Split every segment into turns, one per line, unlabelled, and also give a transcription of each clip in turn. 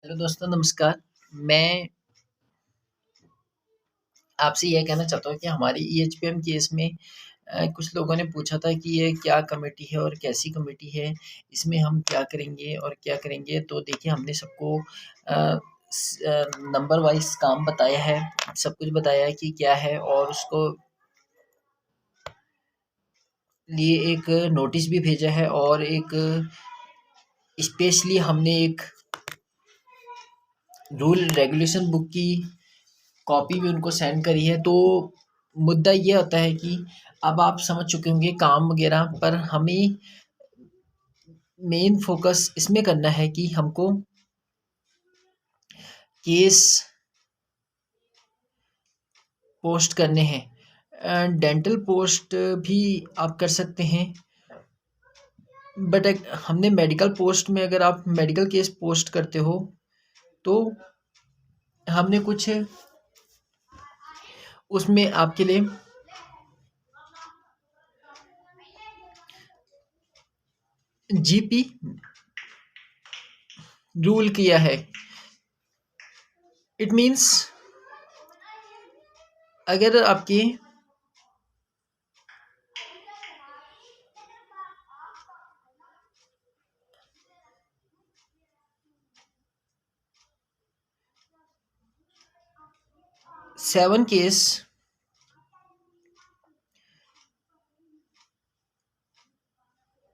Hello दोस्तों, नमस्कार। मैं आपसे यह कहना चाहता हूँ कि हमारे ईएचपीएम केस में कुछ लोगों ने पूछा था कि ये क्या कमेटी है और कैसी कमेटी है, इसमें हम क्या करेंगे और क्या करेंगे। तो देखिए, हमने सबको नंबर वाइज़ काम बताया है, सब कुछ बताया है कि क्या है, और उसको लिए एक नोटिस भी भेजा है, और एक स्पेशली हमने एक रूल रेगुलेशन बुक की कॉपी भी उनको सेंड करी है। तो मुद्दा ये होता है कि अब आप समझ चुके होंगे काम वगैरह, पर हमें मेन फोकस इसमें करना है कि हमको केस पोस्ट करने हैं। डेंटल पोस्ट भी आप कर सकते हैं, बट हमने मेडिकल पोस्ट में, अगर आप मेडिकल केस पोस्ट करते हो तो हमने कुछ उसमें आपके लिए जीपी रूल किया है। इट मीन्स अगर आपके 7 केस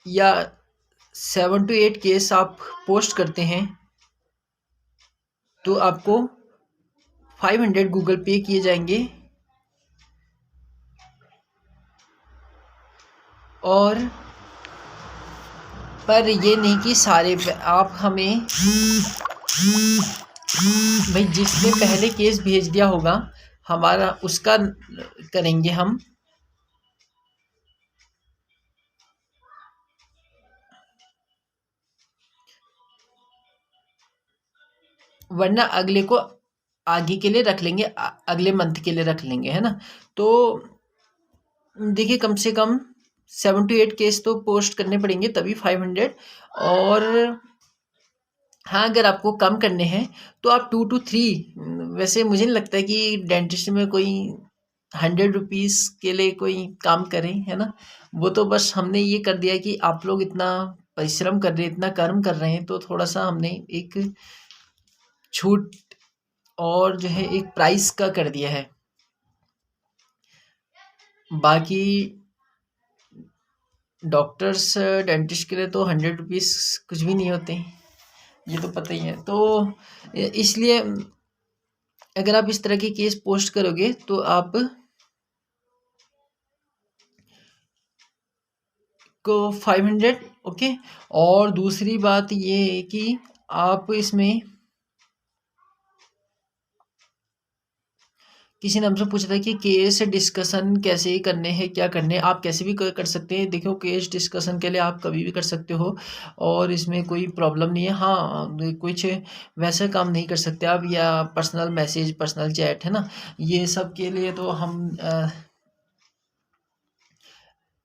या 7 to 8 केस आप पोस्ट करते हैं तो आपको 500 गूगल पे किए जाएंगे। और पर ये नहीं कि सारे आप हमें भाई जिसने पहले केस भेज दिया होगा हमारा उसका करेंगे हम, वरना अगले को आगे के लिए रख लेंगे, अगले मंथ के लिए रख लेंगे, है ना। तो देखिए, कम से कम 7 to 8 केस तो पोस्ट करने पड़ेंगे, तभी 500। और हाँ, अगर आपको कम करने हैं तो आप 2 to 3, वैसे मुझे नहीं लगता है कि डेंटिस्ट में कोई 100 रुपीज़ के लिए कोई काम करे, है ना। वो तो बस हमने ये कर दिया कि आप लोग इतना परिश्रम कर रहे हैं, इतना कर्म कर रहे हैं, तो थोड़ा सा हमने एक छूट और जो है एक प्राइस का कर दिया है। बाकी डॉक्टर्स डेंटिस्ट के लिए तो 100 रुपीज़ कुछ भी नहीं होते, ये तो पता ही है। तो इसलिए अगर आप इस तरह के केस पोस्ट करोगे तो आप को 500, ओके। और दूसरी बात ये है कि आप इसमें, किसी ने हमसे पूछा था कि केस डिस्कशन कैसे करने हैं, क्या करने हैं। आप कैसे भी कर सकते हैं। देखो, केस डिस्कशन के लिए आप कभी भी कर सकते हो और इसमें कोई प्रॉब्लम नहीं है। हाँ, कुछ वैसा काम नहीं कर सकते आप, या पर्सनल मैसेज, पर्सनल चैट, है ना, ये सब के लिए तो हम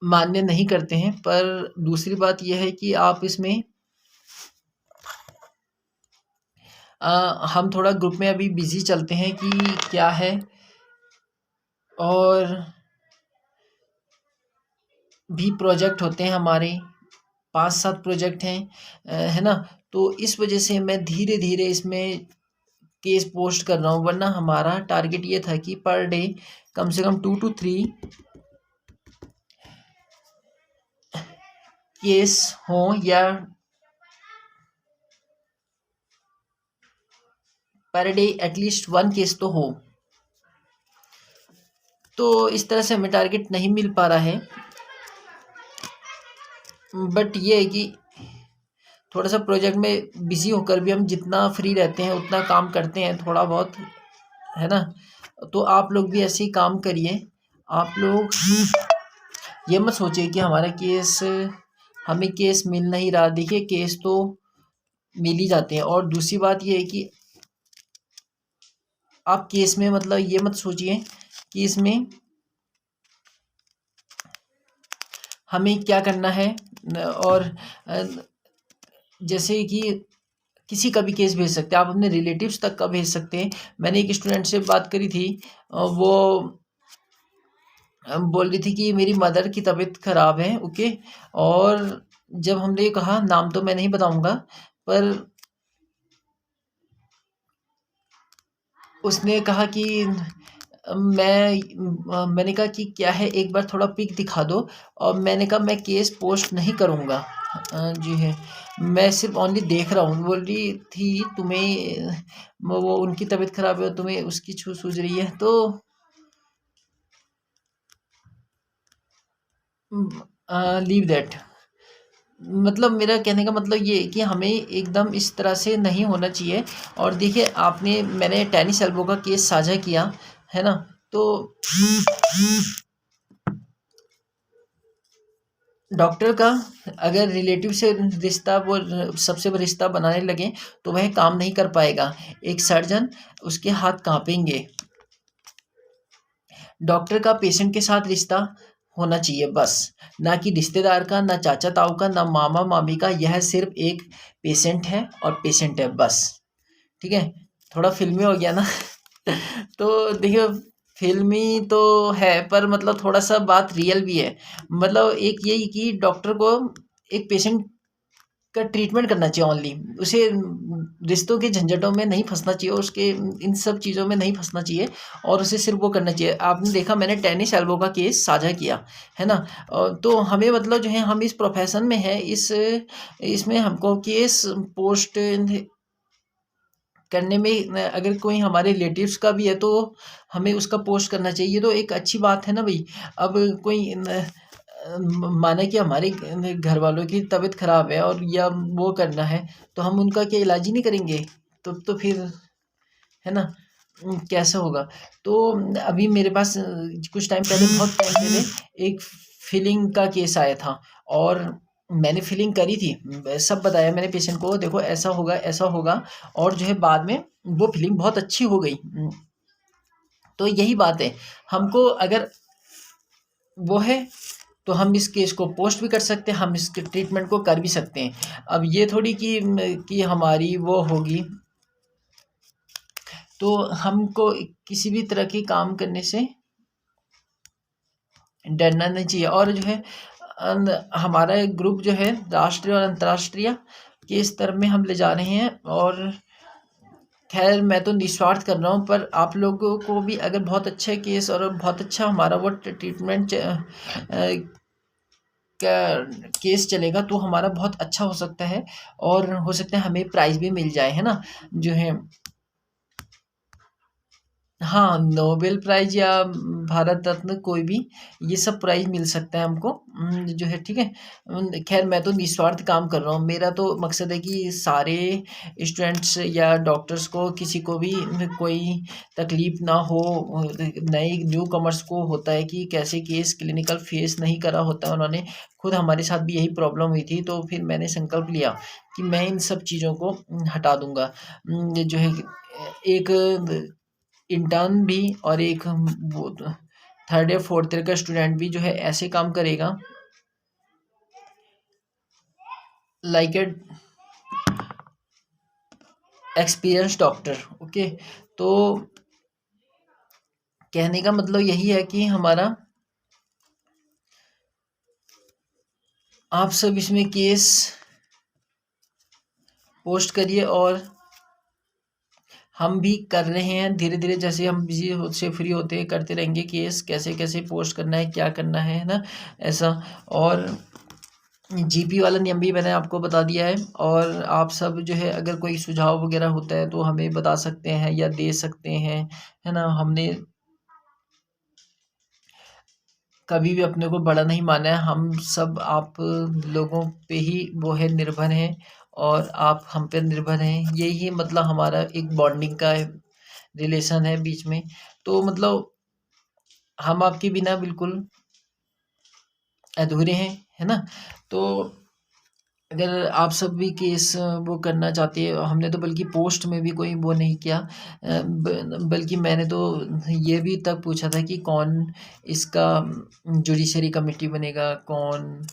मान्य नहीं करते हैं। पर दूसरी बात यह है कि आप इसमें हम थोड़ा ग्रुप में अभी बिजी चलते हैं कि क्या है, और भी प्रोजेक्ट होते हैं हमारे, 5-7 प्रोजेक्ट हैं, है ना। तो इस वजह से मैं धीरे धीरे इसमें केस पोस्ट कर रहा हूँ, वरना हमारा टारगेट ये था कि पर डे कम से कम 2 to 3 केस हों, या पर डे एटलीस्ट 1 केस तो हो। तो इस तरह से हमें टारगेट नहीं मिल पा रहा है, बट ये है कि थोड़ा सा प्रोजेक्ट में बिजी होकर भी हम जितना फ्री रहते हैं उतना काम करते हैं थोड़ा बहुत, है ना। तो आप लोग भी ऐसे ही काम करिए। आप लोग ये मत सोचिए कि हमारा केस, हमें केस मिल नहीं रहा। देखिए, केस तो मिल ही जाते हैं। और दूसरी बात ये है कि आप केस में, मतलब ये मत सोचिए कि इसमें हमें क्या करना है। और जैसे कि किसी का भी केस भेज सकते हैं, आप अपने रिलेटिव्स तक का भेज सकते हैं। मैंने एक स्टूडेंट से बात करी थी, वो बोल रही थी कि मेरी मदर की तबीयत ख़राब है, ओके। और जब हमने कहा, नाम तो मैं नहीं बताऊंगा, पर उसने कहा कि मैंने कहा कि क्या है, एक बार थोड़ा पिक दिखा दो। और मैंने कहा मैं केस पोस्ट नहीं करूँगा, जी है, मैं सिर्फ ओनली देख रहा हूँ। बोल रही थी तुम्हें वो उनकी तबीयत खराब है, तुम्हें उसकी छू सूझ रही है, तो लीव दैट। मतलब मेरा कहने का मतलब ये है कि हमें एकदम इस तरह से नहीं होना चाहिए। और देखिए, मैंने टेनिस एल्बो का केस साझा किया है ना, तो डॉक्टर का अगर रिलेटिव से रिश्ता, वो सबसे रिश्ता बनाने लगे, तो वह काम नहीं कर पाएगा। एक सर्जन, उसके हाथ कांपेंगे। डॉक्टर का पेशेंट के साथ रिश्ता होना चाहिए बस, ना कि रिश्तेदार का, ना चाचा ताऊ का, ना मामा मामी का। यह सिर्फ एक पेशेंट है और पेशेंट है बस। ठीक है, थोड़ा फिल्मी हो गया ना तो देखिए, फिल्मी तो है, पर मतलब थोड़ा सा बात रियल भी है। मतलब एक यही कि डॉक्टर को एक पेशेंट का ट्रीटमेंट करना चाहिए ओनली, उसे रिश्तों के झंझटों में नहीं फंसना चाहिए, उसके इन सब चीज़ों में नहीं फंसना चाहिए, और उसे सिर्फ वो करना चाहिए। आपने देखा, मैंने टेनिस एल्बो का केस साझा किया है ना। तो हमें मतलब जो है, हम इस प्रोफेशन में है, इसमें हमको केस पोस्ट करने में, अगर कोई हमारे रिलेटिव्स का भी है, तो हमें उसका पोस्ट करना चाहिए। ये तो एक अच्छी बात है ना भाई। अब कोई माना कि हमारे घर वालों की तबीयत खराब है और या वो करना है, तो हम उनका क्या इलाज ही नहीं करेंगे? तो फिर है ना, कैसा होगा? तो अभी मेरे पास कुछ टाइम पहले, बहुत टाइम पहले, एक फीलिंग का केस आया था, और मैंने फीलिंग करी थी, सब बताया मैंने पेशेंट को, देखो ऐसा होगा ऐसा होगा, और जो है बाद में वो फीलिंग बहुत अच्छी हो गई। तो यही बात है, हमको अगर वो है, तो हम इस केस को पोस्ट भी कर सकते हैं, हम इसके ट्रीटमेंट को कर भी सकते हैं। अब ये थोड़ी कि हमारी वो होगी, तो हमको किसी भी तरह के काम करने से डरना नहीं चाहिए। और जो है, हमारा एक ग्रुप जो है, राष्ट्रीय और अंतर्राष्ट्रीय के स्तर में हम ले जा रहे हैं। और खैर, मैं तो निस्वार्थ कर रहा हूँ, पर आप लोगों को भी अगर बहुत अच्छा केस और बहुत अच्छा हमारा वो ट्रीटमेंट का केस चलेगा, तो हमारा बहुत अच्छा हो सकता है, और हो सकता है हमें प्राइज़ भी मिल जाए, है ना? जो है, हाँ, नोबेल प्राइज़ या भारत रत्न, कोई भी, ये सब प्राइज़ मिल सकता है हमको, जो है, ठीक है। खैर, मैं तो निस्वार्थ काम कर रहा हूँ, मेरा तो मकसद है कि सारे स्टूडेंट्स या डॉक्टर्स को, किसी को भी कोई तकलीफ़ ना हो। नए न्यू कमर्स को होता है कि कैसे केस क्लिनिकल फेस नहीं करा होता है उन्होंने, खुद हमारे साथ भी यही प्रॉब्लम हुई थी, तो फिर मैंने संकल्प लिया कि मैं इन सब चीज़ों को हटा दूँगा। जो है, एक इंटर्न भी, और एक वो थर्ड या फोर्थ ईयर का स्टूडेंट भी जो है ऐसे काम करेगा, like a experience doctor, okay. तो कहने का मतलब यही है कि हमारा, आप सब इसमें केस पोस्ट करिए, और हम भी कर रहे हैं धीरे धीरे, जैसे हम बिजी से फ्री होते हैं, करते रहेंगे केस, कैसे कैसे पोस्ट करना है, क्या करना है ना, ऐसा। और जीपी वाला नियम भी मैंने आपको बता दिया है। और आप सब जो है, अगर कोई सुझाव वगैरह होता है, तो हमें बता सकते हैं या दे सकते हैं, है ना। हमने कभी भी अपने को बड़ा नहीं माना है, हम सब आप लोगों पे ही वो है, निर्भर हैं, और आप हम पे निर्भर हैं। यही मतलब हमारा एक बॉन्डिंग का रिलेशन है बीच में। तो मतलब हम आपके बिना बिल्कुल अधूरे हैं, है ना। तो अगर आप सब भी केस वो करना चाहते हैं, हमने तो बल्कि पोस्ट में भी कोई वो नहीं किया, बल्कि मैंने तो ये भी तक पूछा था कि कौन इसका जुडिशरी कमेटी बनेगा, कौन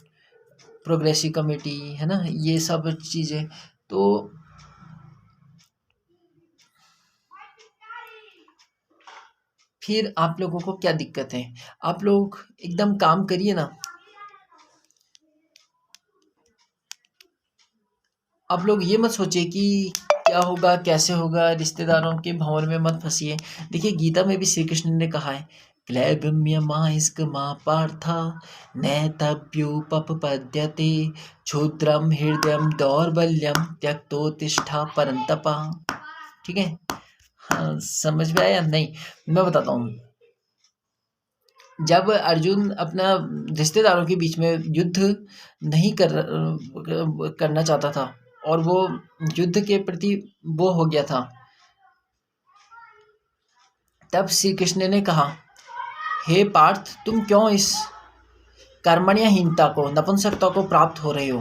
प्रोग्रेसिव कमेटी, है ना, ये सब चीज़ें। तो फिर आप लोगों को क्या दिक्कत है? आप लोग एकदम काम करिए ना। आप लोग ये मत सोचिए कि क्या होगा, कैसे होगा, रिश्तेदारों के भंवर में मत फंसिए। देखिए गीता में भी श्री कृष्ण ने कहा है, क्लैब्यमास्क पार्था नैतव्युपपद्यते क्षुद्रम हृदयम दौर्बल्यम त्यक्तोत्तिष्ठा परंतपा। ठीक है? हाँ, समझ में आया? नहीं, मैं बताता हूँ। जब अर्जुन अपना रिश्तेदारों के बीच में युद्ध नहीं करना चाहता था और वो युद्ध के प्रति वो हो गया था, तब श्री कृष्ण ने कहा, हे पार्थ, तुम क्यों इस कर्मण्यहीनता को, नपुंसकता को प्राप्त हो रहे हो?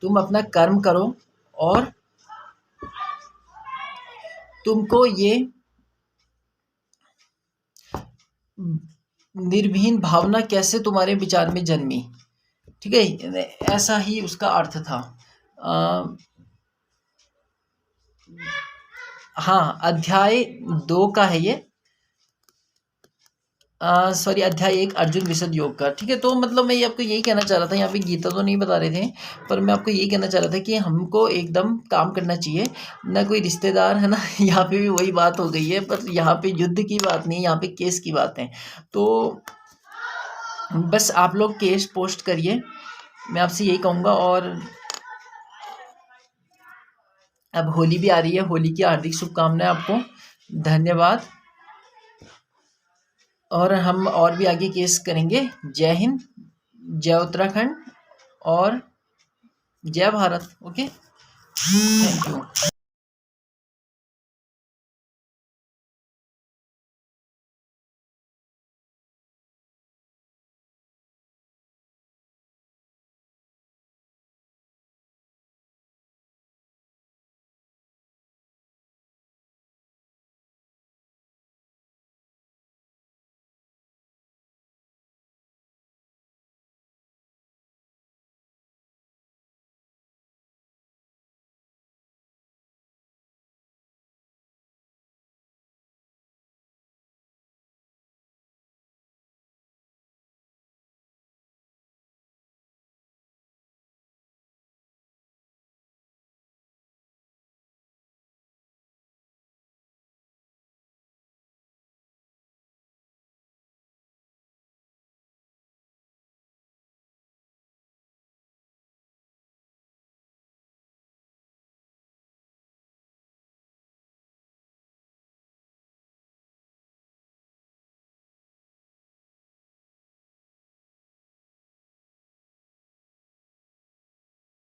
तुम अपना कर्म करो और तुमको ये निर्भीन भावना कैसे तुम्हारे विचार में जन्मी। ठीक है? ऐसा ही उसका अर्थ था। हाँ, अध्याय 2 का है ये। सॉरी, अध्याय 1 अर्जुन विशद योग का। ठीक है? तो मतलब मैं ये आपको यही कहना चाह रहा था, यहाँ पे गीता तो नहीं बता रहे थे, पर मैं आपको यही कहना चाह रहा था कि हमको एकदम काम करना चाहिए, ना कोई रिश्तेदार, है ना। यहाँ पे भी वही बात हो गई है, पर यहाँ पे युद्ध की बात नहीं है, यहाँ पे केस की बात है। तो बस आप लोग केस पोस्ट करिए, मैं आपसे यही कहूँगा। और अब होली भी आ रही है, होली की हार्दिक शुभकामनाएं आपको। धन्यवाद। और हम और भी आगे केस करेंगे। जय हिंद, जय उत्तराखंड और जय भारत। Okay, thank you.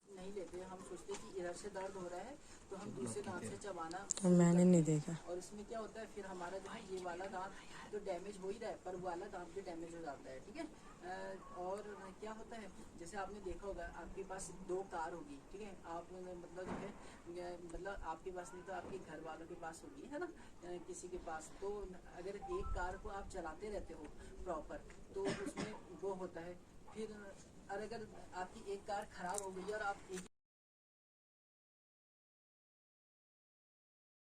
नहीं लेते, हम सोचते कि इधर से दर्द हो रहा है तो हम दूसरे दांत से चबाना।
तो मैंने नहीं देखा।
और इसमें क्या होता है, फिर हमारा जो है ये वाला दांत तो डैमेज हो ही रहा है, पर वाला दांत भी डैमेज हो जाता है। ठीक है? और क्या होता है, जैसे आपने देखा होगा, आपके पास 2 कार होगी। ठीक है? आप मतलब जो है, मतलब आपके पास नहीं तो आपके घर वालों के पास होगी, है ना, किसी के पास। तो अगर एक कार को आप चलाते रहते हो प्रॉपर, तो उसमें वो होता है। फिर और अगर आपकी एक कार खराब हो गई और आप एक